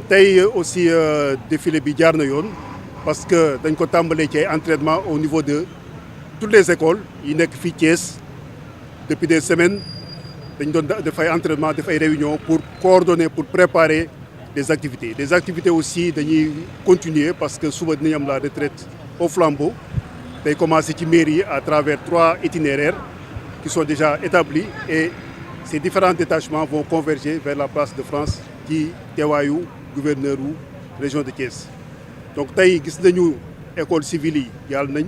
tey aussi défilé bi jaar na yoon parce que dañ ko tàmbalee ci entraînement au niveau de toutes les écoles yi nekk fii Thiès depuis des semaines dañ doon def ay entraînement def ay réunions pour coordonner pour préparer des activités aussi dañuy continuer parce que suba dinañ am la retraite au flambeau day commencer ci mairie à travers 3 itinéraires qui sont déjà établis et ces différents détachements vont converger vers la place de France ci teewaayu gouverneur wu région de Thiès. Donc tey gis nañu école civile yi yàlla nañ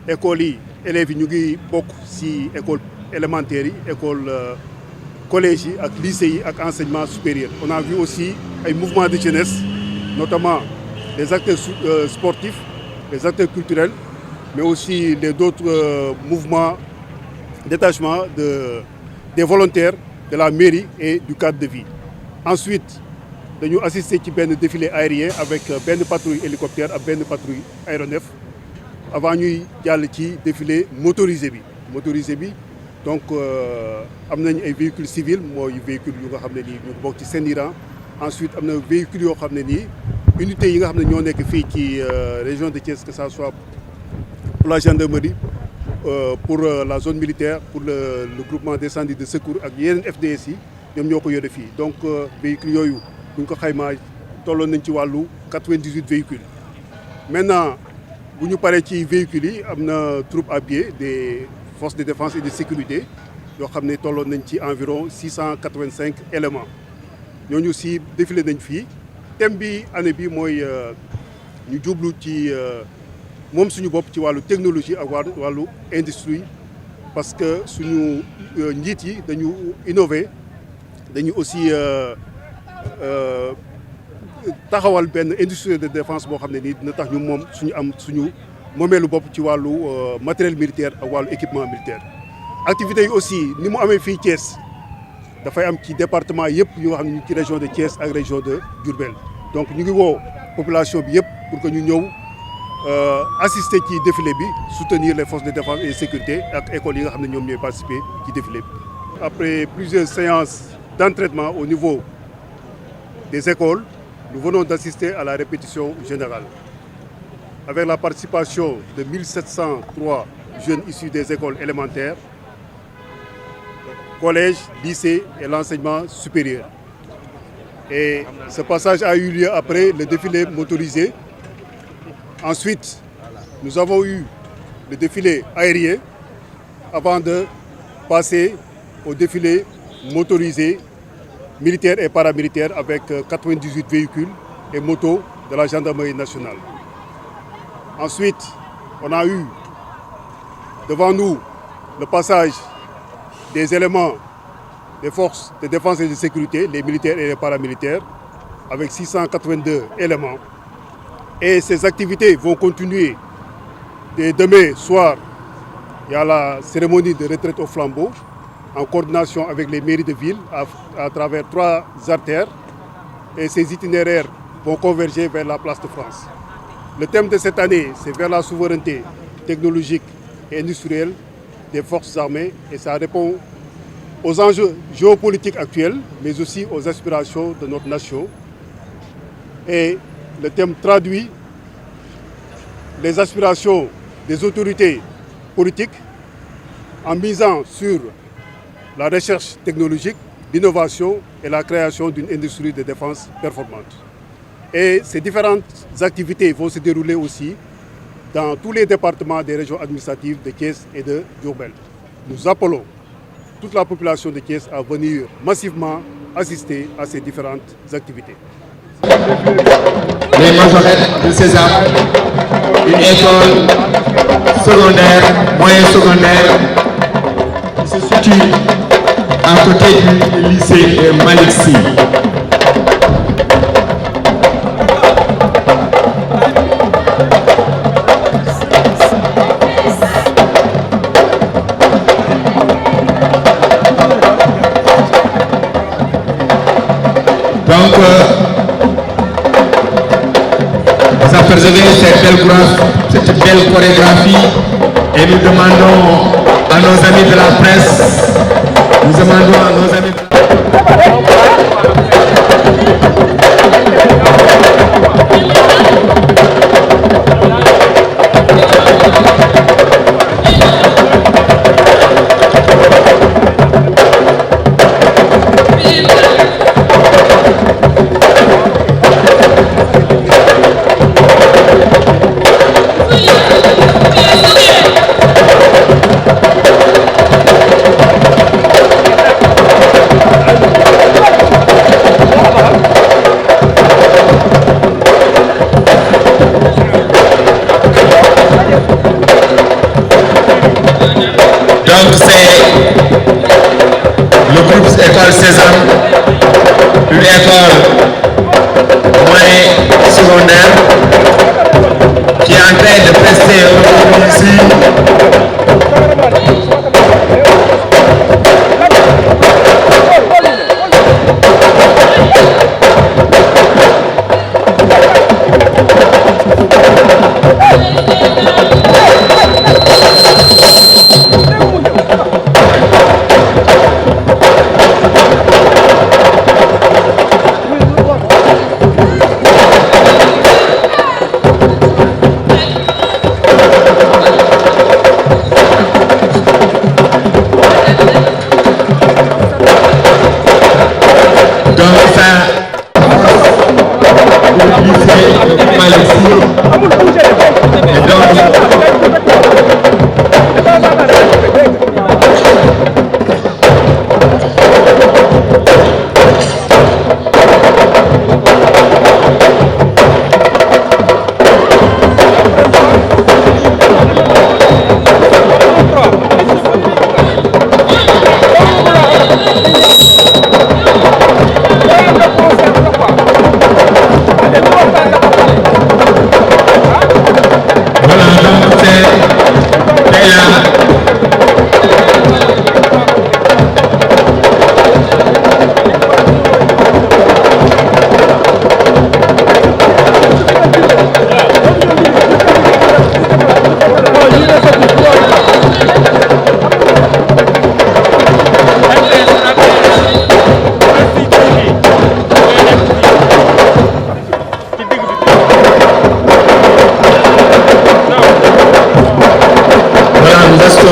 écoles yi élèves yi ñu ngi bokk ci école élémentaire yi école collège yi ak lycée yi ak enseignement supérieur. On a vu aussi ay mouvements de jeunesse notamment les acteurs sportifs les acteurs culturels mais aussi les d'autres mouvements détachement des volontaires de la mairie et du cadre de vie. Ensuite dañu assister ci benn défilé aérien avec benn patrouille hélicoptère ak benn patrouille aéronef avant ñuy jàll ci défilé motorisé bi donc am nañ ay véhicules civils mooy véhicules yu nga xam ne nii ñu bokk ci seen rang. Ensuite am na véhicules yoo xam ne nii unités yi nga xam ne ñoo nekk fii ci région de Thiès que ça soit pour la gendarmerie pour la zone militaire pour le groupement d'incendie de secours ak yeneen FDS yi ñoom ñoo ko yore fii donc véhicules yooyu bu ñu ko xaymaa tolloon nañ ci wàllu 98 véhicules. Maintenant bu ñu paree ci véhicules yi am na troupe à pied des forces de défense et de sécurité yoo xam ne tolloon nañ ci environ 685 éléments ñooñu aussi défilé nañ fii. Thème bi année bi mooy ñu jublu ci moom suñu bopp ci wàllu technologie ak wàllu industrie parce que suñu njiit yi dañu innover dañu aussi taxawal benn industrie de défense boo xam ne nii dina tax ñu moom suñu moomeelu bopp ci wàllu matériel militaire ak wàllu équipement militaire. Activités yi aussi ni mu amee fii Thiès dafay am ci département yëpp yu nga xam ne ñu ci région de Thiès ak région de Diourbel donc ñu ngi woo population bi yëpp pour que ñu ñëw assister ci défilé bi soutenir les forces de défense et de sécurité ak écoles yi nga xam ne ñoom ñooy participer ci défilé bi. Après plusieurs séances d'entraînement au niveau des écoles, nous venons d'assister à la répétition générale avec la participation de 1703 jeunes issus des écoles élémentaires, collèges, lycées et l'enseignement supérieur. Et ce passage a eu lieu après le défilé motorisé. Ensuite, nous avons eu le défilé aérien avant de passer au défilé motorisé militaire et paramilitaire avec 98 véhicules et motos de la gendarmerie nationale. Ensuite, on a eu devant nous le passage des éléments des forces de défense et de sécurité, les militaires et les paramilitaires, avec 682 éléments. Et ces activités vont continuer dès demain soir. Il y a la cérémonie de retraite au flambeau, en coordination avec les mairies de ville à travers 3 artères. Et ces itinéraires vont converger vers la place de France. Le thème de cette année, c'est vers la souveraineté technologique et industrielle des forces armées. Et ça répond aux enjeux géopolitiques actuels, mais aussi aux aspirations de notre nation. Et le thème traduit les aspirations des autorités politiques en misant sur la recherche technologique, l'innovation et la création d'une industrie de défense performante. Et ces différentes activités vont se dérouler aussi dans tous les départements des régions administratives de Thiès et de Diourbel. Nous appelons toute la population de Thiès à venir massivement assister à ces différentes activités. Les majorettes de César, une école secondaire, moyenne secondaire, qui se situe à côté du lycée Malick Sy. Donc, vous apercevez cette belle chorégraphie et nous demandons à nos amis de la presse, nous demandons à nos amis de la presse l'école Sésame, une école moyenne secondaire qui est en train de prester aujourd'hui ici.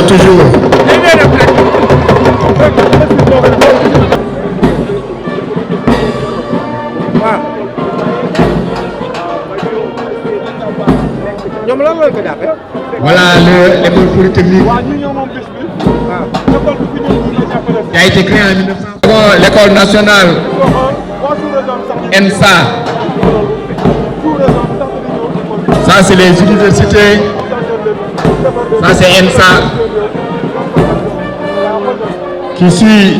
Toujours. Voilà l'école polytechnique qui a été créée en 1900. L'école nationale ENSA. Ça c'est les universités. Ça c'est ENSA. Qui suit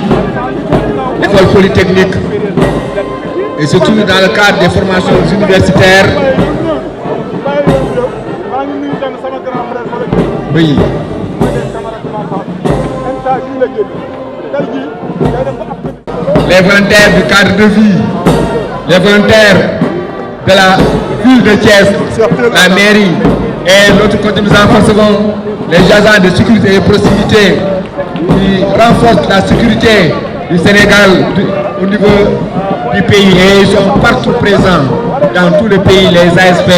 l'école polytechnique et surtout dans le cadre des formations universitaires. Oui. Les volontaires du cadre de vie, les volontaires de la ville de Thiès, la mairie et l'autre côté nous en recevons les agents de sécurité et de proximité qui renforcent la sécurité du Sénégal au niveau du pays et ils sont partout présents dans tout le pays, les ASP.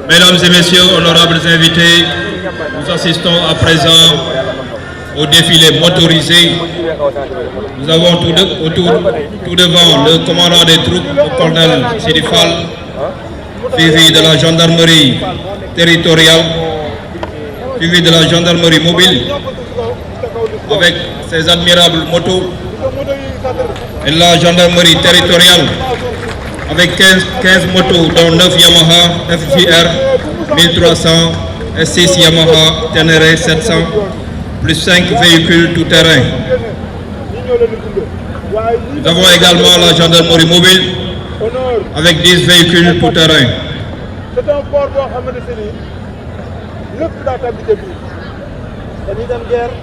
Mesdames et messieurs, honorables invités, nous assistons à présent au défilé motorisé. Nous avons tout devant le commandant des troupes, le colonel Sidifal, suivi de la gendarmerie territoriale, suivi de la gendarmerie mobile, avec ses admirables motos, et la gendarmerie territoriale, avec 15 motos, dont 9 Yamaha FJR 1300 et 6 Yamaha Ténéré 700, plus 5 véhicules tout-terrain. Nous avons également la gendarmerie mobile, avec 10 véhicules tout-terrain. C'est un port boo xamante ni lépp daa tàbbi ca biir dañuy dem guerre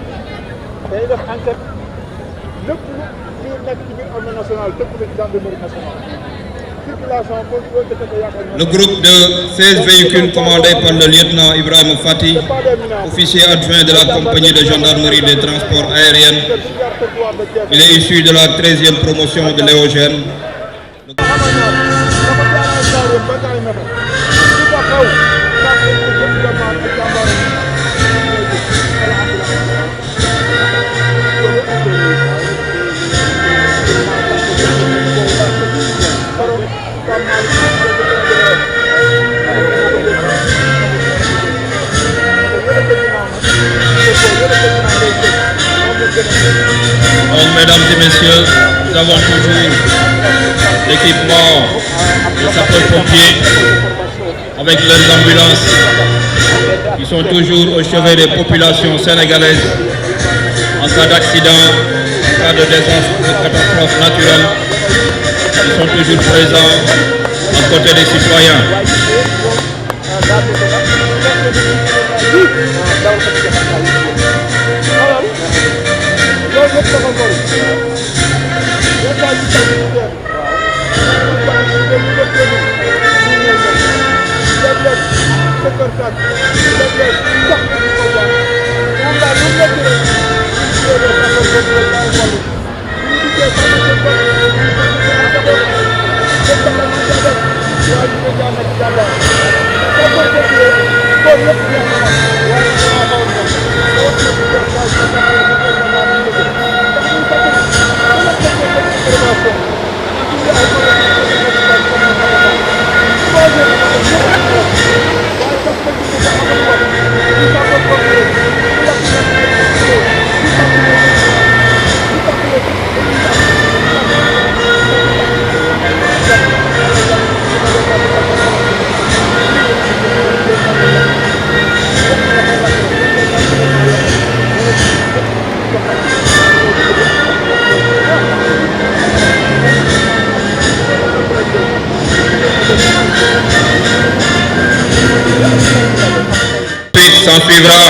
dañuy def enquête lépp lu nekk ci biir armée nationale tëpp na ci gendarmerie nationale Le groupe de 16 véhicules commandé par le lieutenant Ibrahim Fati, officier adjoint de la compagnie de gendarmerie des transports aériens. Il est issu de la 13e promotion de Léogène. Donc, mesdames et messieurs, nous avons toujours l'équipement des sapeurs-pompiers avec leurs ambulances qui sont toujours au chevet des populations sénégalaises en cas d'accident, en cas de désastre, de catastrophe naturelle. Ils sont toujours présents à côté des citoyens. S'ensuivra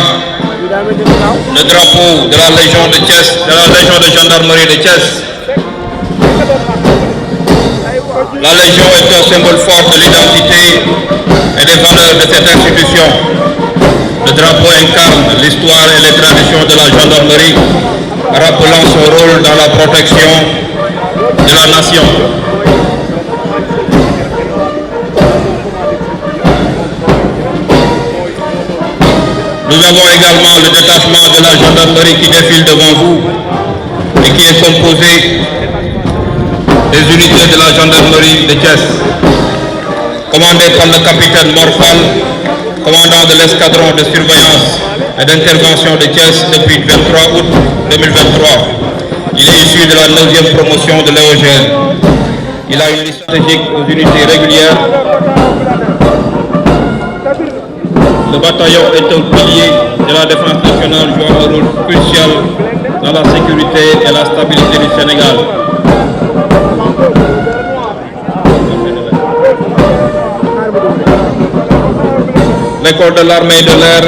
le drapeau de la Légion de Thiès, de la Légion de gendarmerie de Thiès. La Légion est un symbole fort de l'identité et des valeurs de cette institution. Le drapeau incarne l'histoire et les traditions de la gendarmerie, rappelant son rôle dans la protection de la nation. Nous avons également le détachement de la gendarmerie qui défile devant vous et qui est composé des unités de la gendarmerie de Thiès, commandé par le capitaine Morphal, commandant de l'escadron de surveillance et d'intervention de Thiès depuis le 23 août 2023. Il est issu de la 9e promotion de Léogène. Il a une liste stratégique aux unités régulières. Le bataillon est un pilier de la défense nationale jouant un rôle crucial dans la sécurité et la stabilité du Sénégal. L'école de l'armée de l'air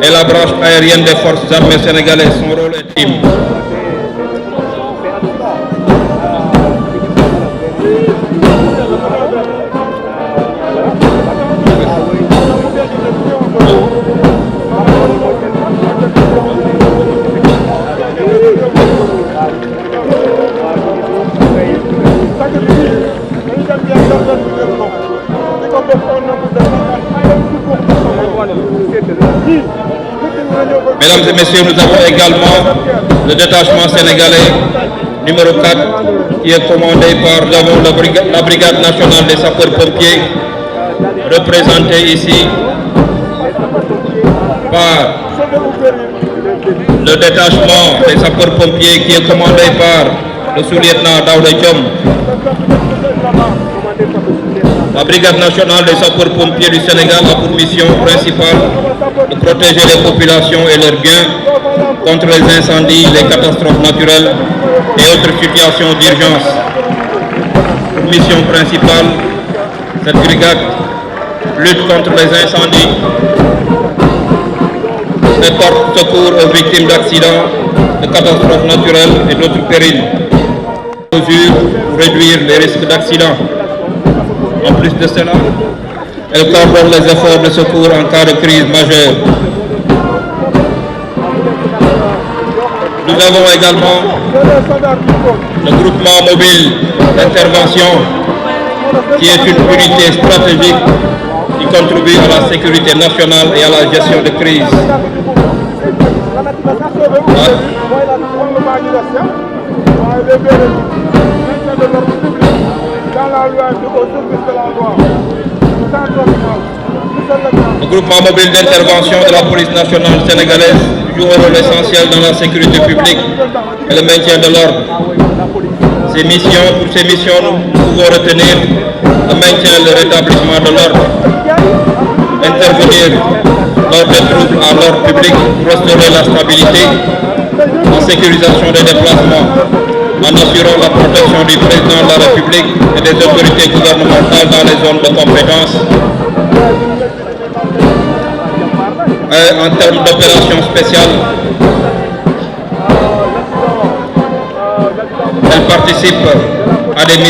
et la branche aérienne des forces armées sénégalaises, son rôle est intime. Mesdames et messieurs, nous avons également le détachement sénégalais numéro 4 qui est commandé par la brigade nationale des sapeurs-pompiers, représentée ici par le détachement des sapeurs-pompiers qui est commandé par le sous-lieutenant Daouda Diom. La brigade nationale des sapeurs-pompiers du Sénégal a pour mission principale de protéger les populations et leurs biens contre les incendies, les catastrophes naturelles et autres situations d'urgence. Pour mission principale, cette brigade lutte contre les incendies et porte secours aux victimes d'accidents, de catastrophes naturelles et d'autres périls. Mesures pour réduire les risques d'accidents. En plus de cela, elle coordonne les efforts de secours en cas de crise majeure. Nous avons également le groupement mobile d'intervention qui est une unité stratégique qui contribue à la sécurité nationale et à la gestion de crise. Le groupement mobile d'intervention de la police nationale sénégalaise joue un rôle essentiel dans la sécurité publique et le maintien de l'ordre. Pour ces missions, nous pouvons retenir le maintien et le rétablissement de l'ordre, intervenir lors des troubles à l'ordre public pour restaurer la stabilité, la sécurisation des déplacements, en assurant la protection du président de la République et des autorités gouvernementales dans les zones de compétence. Et en termes d'opérations spéciales, elle participe à des missions